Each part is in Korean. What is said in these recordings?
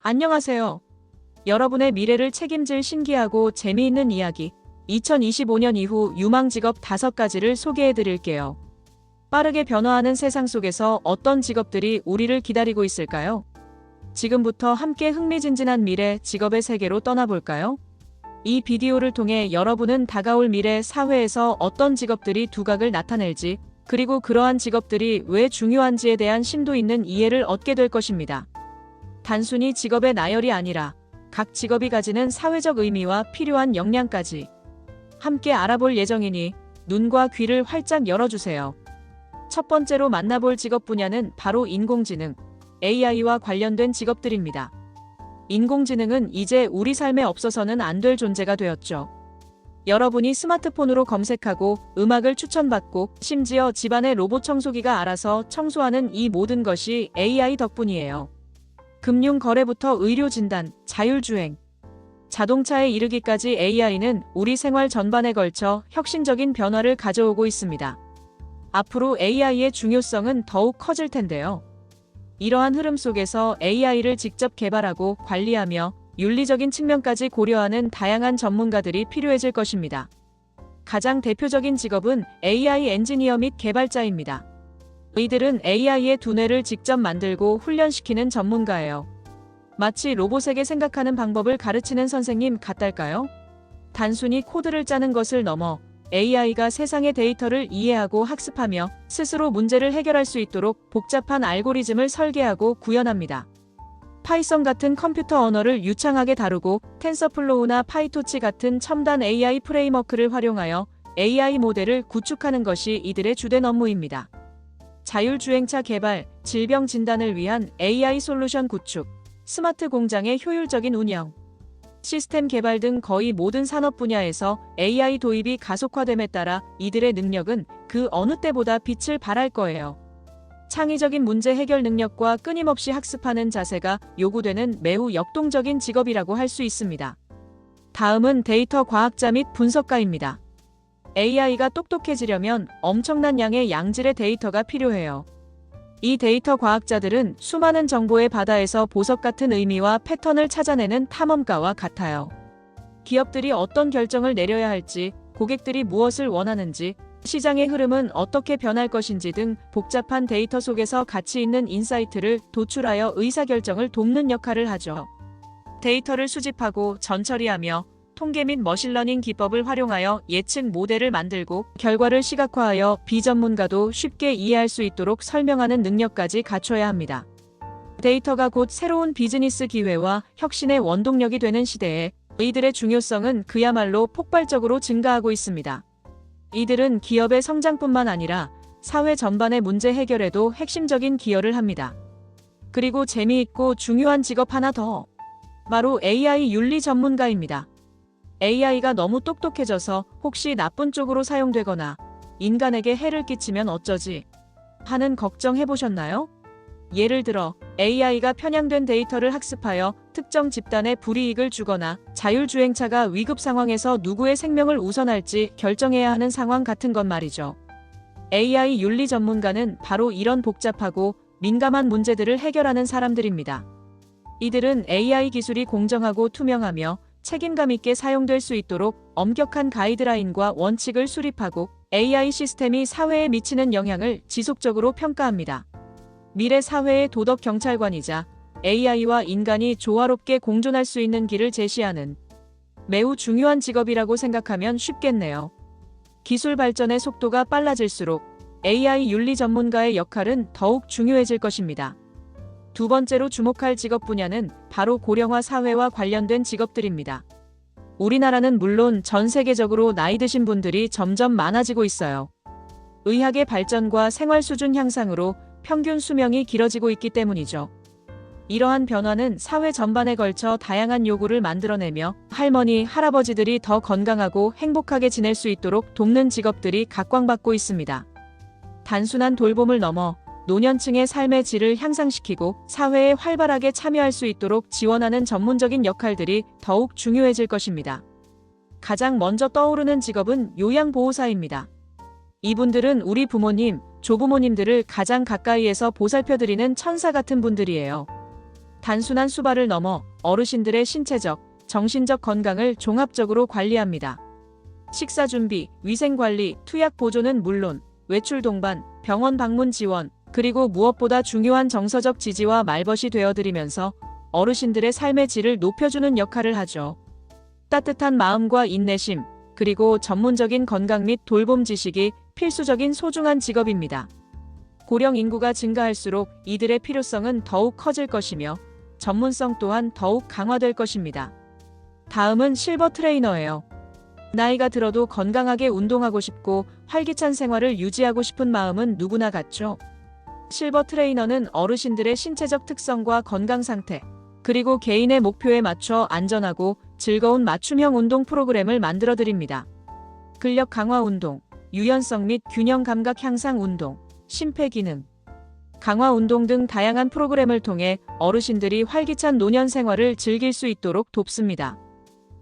안녕하세요. 여러분의 미래를 책임질 신기하고 재미있는 이야기. 2025년 이후 유망 직업 5가지를 소개해 드릴게요. 빠르게 변화하는 세상 속에서 어떤 직업들이 우리를 기다리고 있을까요? 지금부터 함께 흥미진진한 미래 직업의 세계로 떠나볼까요? 이 비디오를 통해 여러분은 다가올 미래 사회에서 어떤 직업들이 두각을 나타낼지, 그리고 그러한 직업들이 왜 중요한지에 대한 심도 있는 이해를 얻게 될 것입니다. 단순히 직업의 나열이 아니라 각 직업이 가지는 사회적 의미와 필요한 역량까지 함께 알아볼 예정이니 눈과 귀를 활짝 열어주세요. 첫 번째로 만나볼 직업 분야는 바로 인공지능, AI와 관련된 직업들입니다. 인공지능은 이제 우리 삶에 없어서는 안 될 존재가 되었죠. 여러분이 스마트폰으로 검색하고 음악을 추천받고 심지어 집안의 로봇 청소기가 알아서 청소하는 이 모든 것이 AI 덕분이에요. 금융 거래부터 의료 진단, 자율주행, 자동차에 이르기까지 AI는 우리 생활 전반에 걸쳐 혁신적인 변화를 가져오고 있습니다. 앞으로 AI의 중요성은 더욱 커질 텐데요. 이러한 흐름 속에서 AI를 직접 개발하고 관리하며 윤리적인 측면까지 고려하는 다양한 전문가들이 필요해질 것입니다. 가장 대표적인 직업은 AI 엔지니어 및 개발자입니다. 이들은 AI의 두뇌를 직접 만들고 훈련시키는 전문가예요. 마치 로봇에게 생각하는 방법을 가르치는 선생님 같달까요? 단순히 코드를 짜는 것을 넘어 AI가 세상의 데이터를 이해하고 학습하며 스스로 문제를 해결할 수 있도록 복잡한 알고리즘을 설계하고 구현합니다. 파이썬 같은 컴퓨터 언어를 유창하게 다루고 텐서플로우나 파이토치 같은 첨단 AI 프레임워크를 활용하여 AI 모델을 구축하는 것이 이들의 주된 업무입니다. 자율주행차 개발, 질병 진단을 위한 AI 솔루션 구축, 스마트 공장의 효율적인 운영, 시스템 개발 등 거의 모든 산업 분야에서 AI 도입이 가속화됨에 따라 이들의 능력은 그 어느 때보다 빛을 발할 거예요. 창의적인 문제 해결 능력과 끊임없이 학습하는 자세가 요구되는 매우 역동적인 직업이라고 할 수 있습니다. 다음은 데이터 과학자 및 분석가입니다. AI가 똑똑해지려면 엄청난 양의 양질의 데이터가 필요해요. 이 데이터 과학자들은 수많은 정보의 바다에서 보석 같은 의미와 패턴을 찾아내는 탐험가와 같아요. 기업들이 어떤 결정을 내려야 할지, 고객들이 무엇을 원하는지, 시장의 흐름은 어떻게 변할 것인지 등 복잡한 데이터 속에서 가치 있는 인사이트를 도출하여 의사결정을 돕는 역할을 하죠. 데이터를 수집하고 전처리하며 통계 및 머신러닝 기법을 활용하여 예측 모델을 만들고 결과를 시각화하여 비전문가도 쉽게 이해할 수 있도록 설명하는 능력까지 갖춰야 합니다. 데이터가 곧 새로운 비즈니스 기회와 혁신의 원동력이 되는 시대에 이들의 중요성은 그야말로 폭발적으로 증가하고 있습니다. 이들은 기업의 성장뿐만 아니라 사회 전반의 문제 해결에도 핵심적인 기여를 합니다. 그리고 재미있고 중요한 직업 하나 더. 바로 AI 윤리 전문가입니다. AI가 너무 똑똑해져서 혹시 나쁜 쪽으로 사용되거나 인간에게 해를 끼치면 어쩌지 하는 걱정 해보셨나요? 예를 들어 AI가 편향된 데이터를 학습하여 특정 집단에 불이익을 주거나 자율주행차가 위급 상황에서 누구의 생명을 우선할지 결정해야 하는 상황 같은 것 말이죠. AI 윤리 전문가는 바로 이런 복잡하고 민감한 문제들을 해결하는 사람들입니다. 이들은 AI 기술이 공정하고 투명하며 책임감 있게 사용될 수 있도록 엄격한 가이드라인과 원칙을 수립하고 AI 시스템이 사회에 미치는 영향을 지속적으로 평가합니다. 미래 사회의 도덕 경찰관이자 AI와 인간이 조화롭게 공존할 수 있는 길을 제시하는 매우 중요한 직업이라고 생각하면 쉽겠네요. 기술 발전의 속도가 빨라질수록 AI 윤리 전문가의 역할은 더욱 중요해질 것입니다. 두 번째로 주목할 직업 분야는 바로 고령화 사회와 관련된 직업들입니다. 우리나라는 물론 전 세계적으로 나이 드신 분들이 점점 많아지고 있어요. 의학의 발전과 생활 수준 향상으로 평균 수명이 길어지고 있기 때문이죠. 이러한 변화는 사회 전반에 걸쳐 다양한 요구를 만들어내며 할머니, 할아버지들이 더 건강하고 행복하게 지낼 수 있도록 돕는 직업들이 각광받고 있습니다. 단순한 돌봄을 넘어 노년층의 삶의 질을 향상시키고 사회에 활발하게 참여할 수 있도록 지원하는 전문적인 역할들이 더욱 중요해질 것입니다. 가장 먼저 떠오르는 직업은 요양보호사입니다. 이분들은 우리 부모님, 조부모님들을 가장 가까이에서 보살펴드리는 천사 같은 분들이에요. 단순한 수발을 넘어 어르신들의 신체적, 정신적 건강을 종합적으로 관리합니다. 식사 준비, 위생 관리, 투약 보조는 물론 외출 동반, 병원 방문 지원, 그리고 무엇보다 중요한 정서적 지지와 말벗이 되어드리면서 어르신들의 삶의 질을 높여주는 역할을 하죠. 따뜻한 마음과 인내심, 그리고 전문적인 건강 및 돌봄 지식이 필수적인 소중한 직업입니다. 고령 인구가 증가할수록 이들의 필요성은 더욱 커질 것이며 전문성 또한 더욱 강화될 것입니다. 다음은 실버 트레이너예요. 나이가 들어도 건강하게 운동하고 싶고 활기찬 생활을 유지하고 싶은 마음은 누구나 같죠. 실버 트레이너는 어르신들의 신체적 특성과 건강 상태, 그리고 개인의 목표에 맞춰 안전하고 즐거운 맞춤형 운동 프로그램을 만들어 드립니다. 근력 강화 운동, 유연성 및 균형 감각 향상 운동, 심폐기능, 강화 운동 등 다양한 프로그램을 통해 어르신들이 활기찬 노년 생활을 즐길 수 있도록 돕습니다.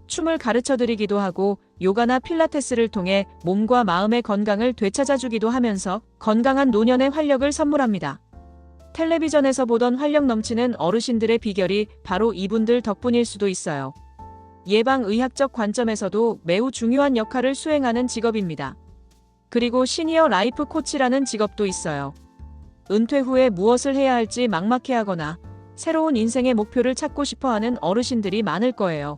춤을 가르쳐 드리기도 하고 요가나 필라테스를 통해 몸과 마음의 건강을 되찾아주기도 하면서 건강한 노년의 활력을 선물합니다. 텔레비전에서 보던 활력 넘치는 어르신들의 비결이 바로 이분들 덕분일 수도 있어요. 예방의학적 관점에서도 매우 중요한 역할을 수행하는 직업입니다. 그리고 시니어 라이프 코치라는 직업도 있어요. 은퇴 후에 무엇을 해야 할지 막막해하거나 새로운 인생의 목표를 찾고 싶어하는 어르신들이 많을 거예요.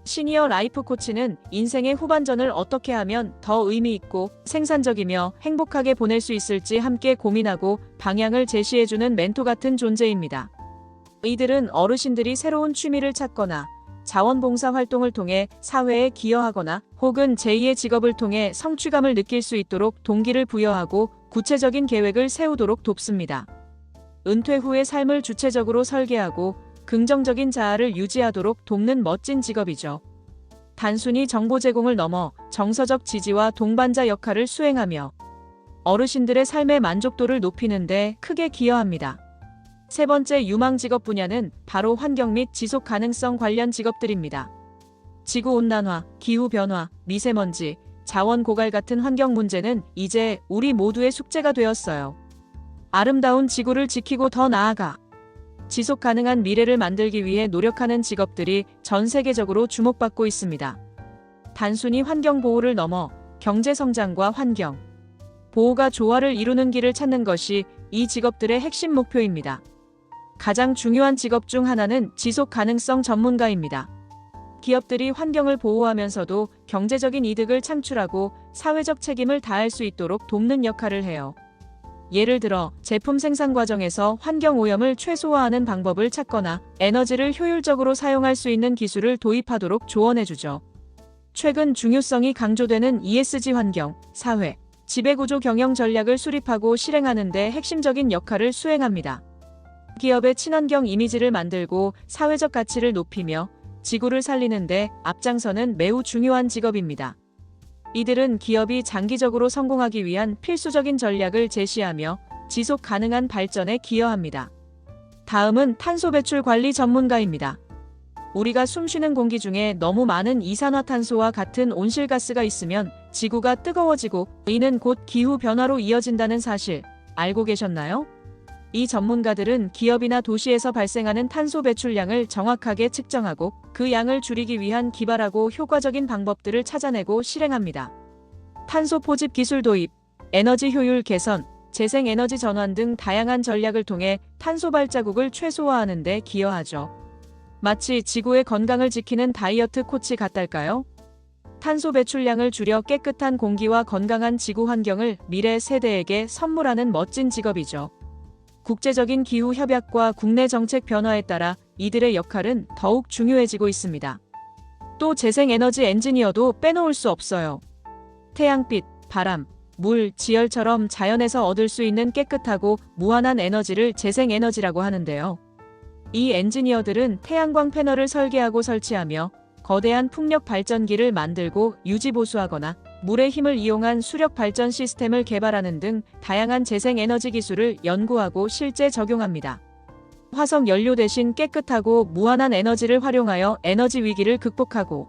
시니어 라이프 코치는 인생의 후반전을 어떻게 하면 더 의미 있고 생산적이며 행복하게 보낼 수 있을지 함께 고민하고 방향을 제시해주는 멘토 같은 존재입니다. 이들은 어르신들이 새로운 취미를 찾거나 자원봉사 활동을 통해 사회에 기여하거나 혹은 제2의 직업을 통해 성취감을 느낄 수 있도록 동기를 부여하고 구체적인 계획을 세우도록 돕습니다. 은퇴 후의 삶을 주체적으로 설계하고 긍정적인 자아를 유지하도록 돕는 멋진 직업이죠. 단순히 정보 제공을 넘어 정서적 지지와 동반자 역할을 수행하며 어르신들의 삶의 만족도를 높이는 데 크게 기여합니다. 세 번째 유망 직업 분야는 바로 환경 및 지속 가능성 관련 직업들입니다. 지구온난화, 기후변화, 미세먼지, 자원 고갈 같은 환경 문제는 이제 우리 모두의 숙제가 되었어요. 아름다운 지구를 지키고 더 나아가 지속 가능한 미래를 만들기 위해 노력하는 직업들이 전 세계적으로 주목받고 있습니다. 단순히 환경 보호를 넘어 경제 성장과 환경 보호가 조화를 이루는 길을 찾는 것이 이 직업들의 핵심 목표입니다. 가장 중요한 직업 중 하나는 지속 가능성 전문가입니다. 기업들이 환경을 보호하면서도 경제적인 이득을 창출하고 사회적 책임을 다할 수 있도록 돕는 역할을 해요. 예를 들어 제품 생산 과정에서 환경 오염을 최소화하는 방법을 찾거나 에너지를 효율적으로 사용할 수 있는 기술을 도입하도록 조언해주죠. 최근 중요성이 강조되는 ESG 환경, 사회, 지배구조 경영 전략을 수립하고 실행하는 데 핵심적인 역할을 수행합니다. 기업의 친환경 이미지를 만들고 사회적 가치를 높이며 지구를 살리는 데 앞장서는 매우 중요한 직업입니다. 이들은 기업이 장기적으로 성공하기 위한 필수적인 전략을 제시하며 지속 가능한 발전에 기여합니다. 다음은 탄소 배출 관리 전문가입니다. 우리가 숨쉬는 공기 중에 너무 많은 이산화탄소와 같은 온실가스가 있으면 지구가 뜨거워지고 이는 곧 기후 변화로 이어진다는 사실 알고 계셨나요? 이 전문가들은 기업이나 도시에서 발생하는 탄소 배출량을 정확하게 측정하고 그 양을 줄이기 위한 기발하고 효과적인 방법들을 찾아내고 실행합니다. 탄소 포집 기술 도입, 에너지 효율 개선, 재생에너지 전환 등 다양한 전략을 통해 탄소 발자국을 최소화하는 데 기여하죠. 마치 지구의 건강을 지키는 다이어트 코치 같달까요? 탄소 배출량을 줄여 깨끗한 공기와 건강한 지구 환경을 미래 세대에게 선물하는 멋진 직업이죠. 국제적인 기후 협약과 국내 정책 변화에 따라 이들의 역할은 더욱 중요해지고 있습니다. 또 재생에너지 엔지니어도 빼놓을 수 없어요. 태양빛, 바람, 물, 지열처럼 자연에서 얻을 수 있는 깨끗하고 무한한 에너지를 재생에너지라고 하는데요. 이 엔지니어들은 태양광 패널을 설계하고 설치하며 거대한 풍력 발전기를 만들고 유지 보수하거나 물의 힘을 이용한 수력 발전 시스템을 개발하는 등 다양한 재생에너지 기술을 연구하고 실제 적용합니다. 화석 연료 대신 깨끗하고 무한한 에너지를 활용하여 에너지 위기를 극복하고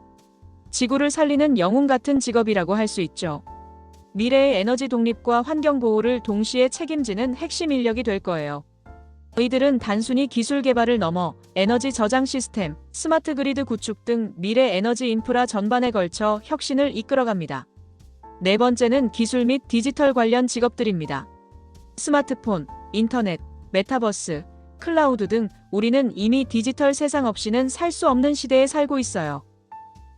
지구를 살리는 영웅 같은 직업이라고 할 수 있죠. 미래의 에너지 독립과 환경 보호를 동시에 책임지는 핵심 인력이 될 거예요. 이들은 단순히 기술 개발을 넘어 에너지 저장 시스템, 스마트 그리드 구축 등 미래 에너지 인프라 전반에 걸쳐 혁신을 이끌어갑니다. 네 번째는 기술 및 디지털 관련 직업들입니다. 스마트폰, 인터넷, 메타버스, 클라우드 등 우리는 이미 디지털 세상 없이는 살 수 없는 시대에 살고 있어요.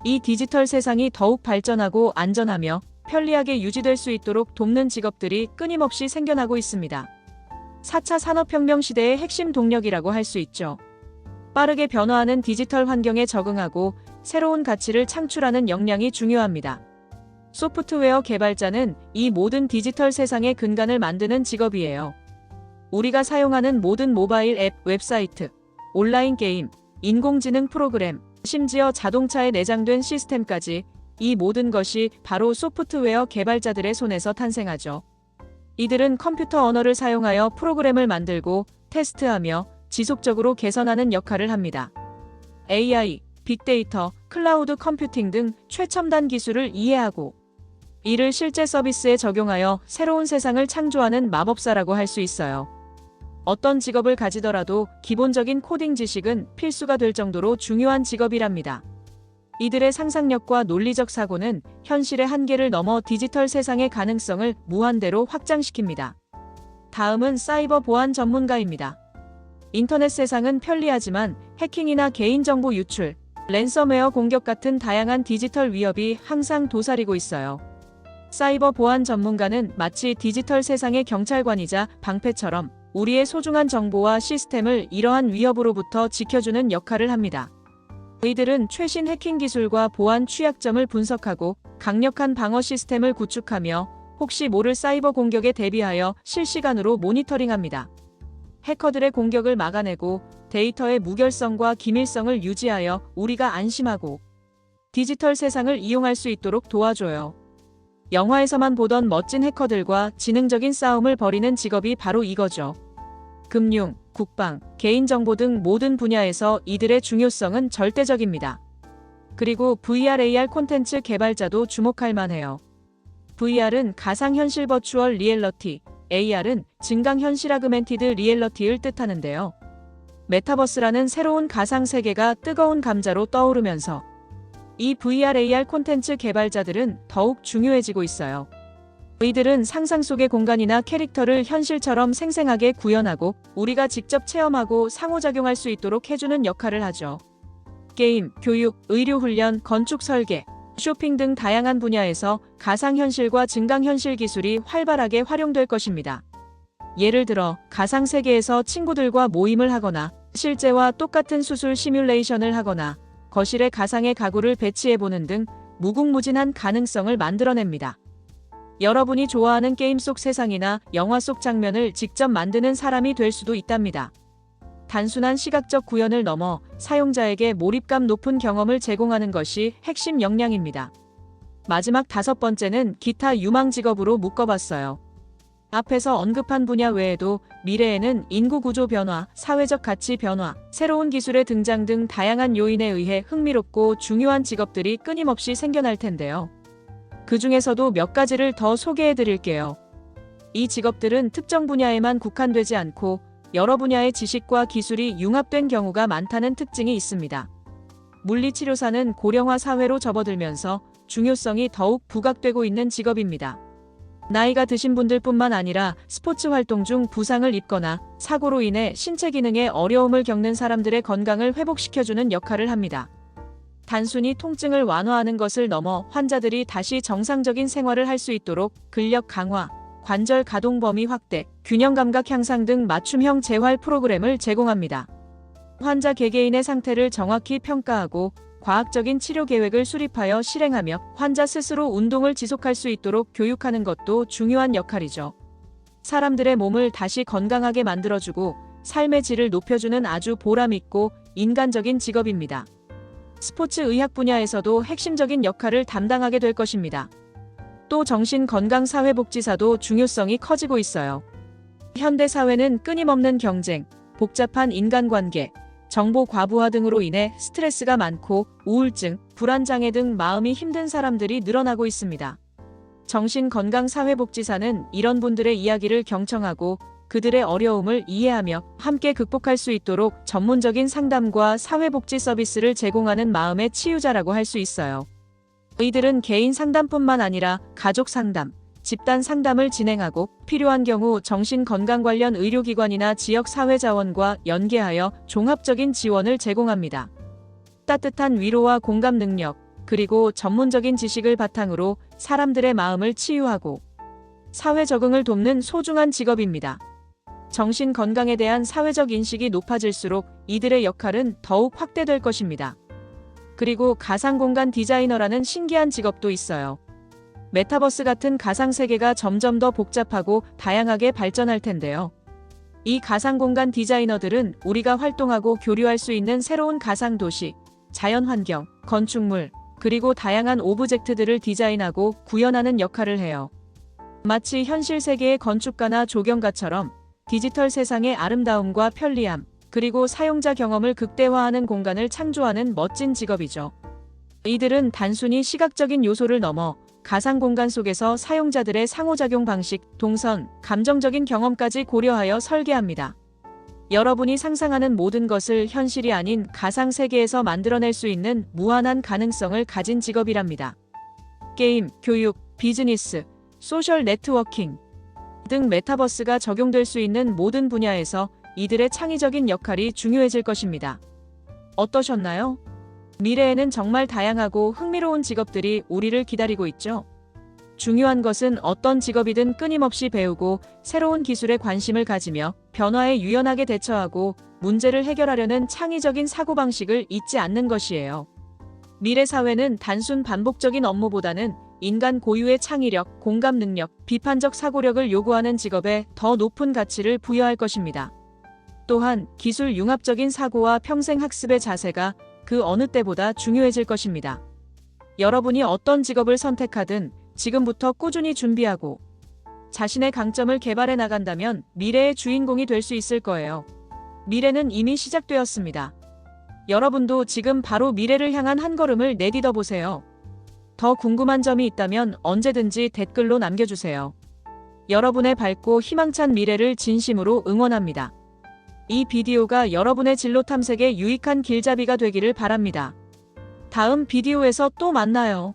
이 디지털 세상이 더욱 발전하고 안전하며 편리하게 유지될 수 있도록 돕는 직업들이 끊임없이 생겨나고 있습니다. 4차 산업혁명 시대의 핵심 동력이라고 할 수 있죠. 빠르게 변화하는 디지털 환경에 적응하고 새로운 가치를 창출하는 역량이 중요합니다. 소프트웨어 개발자는 이 모든 디지털 세상의 근간을 만드는 직업이에요. 우리가 사용하는 모든 모바일 앱, 웹사이트, 온라인 게임, 인공지능 프로그램, 심지어 자동차에 내장된 시스템까지 이 모든 것이 바로 소프트웨어 개발자들의 손에서 탄생하죠. 이들은 컴퓨터 언어를 사용하여 프로그램을 만들고 테스트하며 지속적으로 개선하는 역할을 합니다. AI, 빅데이터, 클라우드 컴퓨팅 등 최첨단 기술을 이해하고 이를 실제 서비스에 적용하여 새로운 세상을 창조하는 마법사라고 할 수 있어요. 어떤 직업을 가지더라도 기본적인 코딩 지식은 필수가 될 정도로 중요한 직업이랍니다. 이들의 상상력과 논리적 사고는 현실의 한계를 넘어 디지털 세상의 가능성을 무한대로 확장시킵니다. 다음은 사이버 보안 전문가입니다. 인터넷 세상은 편리하지만 해킹이나 개인정보 유출, 랜섬웨어 공격 같은 다양한 디지털 위협이 항상 도사리고 있어요. 사이버 보안 전문가는 마치 디지털 세상의 경찰관이자 방패처럼 우리의 소중한 정보와 시스템을 이러한 위협으로부터 지켜주는 역할을 합니다. 이들은 최신 해킹 기술과 보안 취약점을 분석하고 강력한 방어 시스템을 구축하며 혹시 모를 사이버 공격에 대비하여 실시간으로 모니터링합니다. 해커들의 공격을 막아내고 데이터의 무결성과 기밀성을 유지하여 우리가 안심하고 디지털 세상을 이용할 수 있도록 도와줘요. 영화에서만 보던 멋진 해커들과 지능적인 싸움을 벌이는 직업이 바로 이거죠. 금융, 국방, 개인정보 등 모든 분야에서 이들의 중요성은 절대적입니다. 그리고 VR, AR 콘텐츠 개발자도 주목할 만해요. VR은 가상현실 버추얼 리얼리티, AR은 증강현실 아그멘티드 리얼리티를 뜻하는데요. 메타버스라는 새로운 가상세계가 뜨거운 감자로 떠오르면서 이 VR, AR 콘텐츠 개발자들은 더욱 중요해지고 있어요. 이들은 상상 속의 공간이나 캐릭터를 현실처럼 생생하게 구현하고 우리가 직접 체험하고 상호작용할 수 있도록 해주는 역할을 하죠. 게임, 교육, 의료훈련, 건축 설계, 쇼핑 등 다양한 분야에서 가상현실과 증강현실 기술이 활발하게 활용될 것입니다. 예를 들어 가상세계에서 친구들과 모임을 하거나 실제와 똑같은 수술 시뮬레이션을 하거나 거실에 가상의 가구를 배치해보는 등 무궁무진한 가능성을 만들어냅니다. 여러분이 좋아하는 게임 속 세상이나 영화 속 장면을 직접 만드는 사람이 될 수도 있답니다. 단순한 시각적 구현을 넘어 사용자에게 몰입감 높은 경험을 제공하는 것이 핵심 역량입니다. 마지막 5번째는 기타 유망 직업으로 묶어봤어요. 앞에서 언급한 분야 외에도 미래에는 인구 구조 변화, 사회적 가치 변화, 새로운 기술의 등장 등 다양한 요인에 의해 흥미롭고 중요한 직업들이 끊임없이 생겨날 텐데요. 그 중에서도 몇 가지를 더 소개해 드릴게요. 이 직업들은 특정 분야에만 국한되지 않고 여러 분야의 지식과 기술이 융합된 경우가 많다는 특징이 있습니다. 물리치료사는 고령화 사회로 접어들면서 중요성이 더욱 부각되고 있는 직업입니다. 나이가 드신 분들뿐만 아니라 스포츠 활동 중 부상을 입거나 사고로 인해 신체 기능에 어려움을 겪는 사람들의 건강을 회복시켜주는 역할을 합니다. 단순히 통증을 완화하는 것을 넘어 환자들이 다시 정상적인 생활을 할 수 있도록 근력 강화, 관절 가동 범위 확대, 균형 감각 향상 등 맞춤형 재활 프로그램을 제공합니다. 환자 개개인의 상태를 정확히 평가하고 과학적인 치료 계획을 수립하여 실행하며 환자 스스로 운동을 지속할 수 있도록 교육하는 것도 중요한 역할이죠. 사람들의 몸을 다시 건강하게 만들어주고 삶의 질을 높여주는 아주 보람있고 인간적인 직업입니다. 스포츠 의학 분야에서도 핵심적인 역할을 담당하게 될 것입니다. 또 정신건강사회복지사도 중요성이 커지고 있어요. 현대 사회는 끊임없는 경쟁, 복잡한 인간관계, 정보 과부하 등으로 인해 스트레스가 많고 우울증, 불안장애 등 마음이 힘든 사람들이 늘어나고 있습니다. 정신건강사회복지사는 이런 분들의 이야기를 경청하고 그들의 어려움을 이해하며 함께 극복할 수 있도록 전문적인 상담과 사회복지 서비스를 제공하는 마음의 치유자라고 할 수 있어요. 이들은 개인 상담뿐만 아니라 가족 상담, 집단 상담을 진행하고 필요한 경우 정신건강 관련 의료기관이나 지역사회자원과 연계하여 종합적인 지원을 제공합니다. 따뜻한 위로와 공감 능력, 그리고 전문적인 지식을 바탕으로 사람들의 마음을 치유하고 사회 적응을 돕는 소중한 직업입니다. 정신 건강에 대한 사회적 인식이 높아질수록 이들의 역할은 더욱 확대될 것입니다. 그리고 가상공간 디자이너라는 신기한 직업도 있어요. 메타버스 같은 가상세계가 점점 더 복잡하고 다양하게 발전할 텐데요. 이 가상공간 디자이너들은 우리가 활동하고 교류할 수 있는 새로운 가상도시, 자연환경, 건축물, 그리고 다양한 오브젝트들을 디자인하고 구현하는 역할을 해요. 마치 현실 세계의 건축가나 조경가처럼 디지털 세상의 아름다움과 편리함, 그리고 사용자 경험을 극대화하는 공간을 창조하는 멋진 직업이죠. 이들은 단순히 시각적인 요소를 넘어 가상 공간 속에서 사용자들의 상호작용 방식, 동선, 감정적인 경험까지 고려하여 설계합니다. 여러분이 상상하는 모든 것을 현실이 아닌 가상 세계에서 만들어낼 수 있는 무한한 가능성을 가진 직업이랍니다. 게임, 교육, 비즈니스, 소셜 네트워킹 등 메타버스가 적용될 수 있는 모든 분야에서 이들의 창의적인 역할이 중요해질 것입니다. 어떠셨나요? 미래에는 정말 다양하고 흥미로운 직업들이 우리를 기다리고 있죠. 중요한 것은 어떤 직업이든 끊임없이 배우고 새로운 기술에 관심을 가지며 변화에 유연하게 대처하고 문제를 해결하려는 창의적인 사고방식을 잊지 않는 것이에요. 미래 사회는 단순 반복적인 업무보다는 인간 고유의 창의력, 공감 능력, 비판적 사고력을 요구하는 직업에 더 높은 가치를 부여할 것입니다. 또한 기술 융합적인 사고와 평생 학습의 자세가 그 어느 때보다 중요해질 것입니다. 여러분이 어떤 직업을 선택하든 지금부터 꾸준히 준비하고 자신의 강점을 개발해 나간다면 미래의 주인공이 될 수 있을 거예요. 미래는 이미 시작되었습니다. 여러분도 지금 바로 미래를 향한 한 걸음을 내딛어 보세요. 더 궁금한 점이 있다면 언제든지 댓글로 남겨주세요. 여러분의 밝고 희망찬 미래를 진심으로 응원합니다. 이 비디오가 여러분의 진로 탐색에 유익한 길잡이가 되기를 바랍니다. 다음 비디오에서 또 만나요.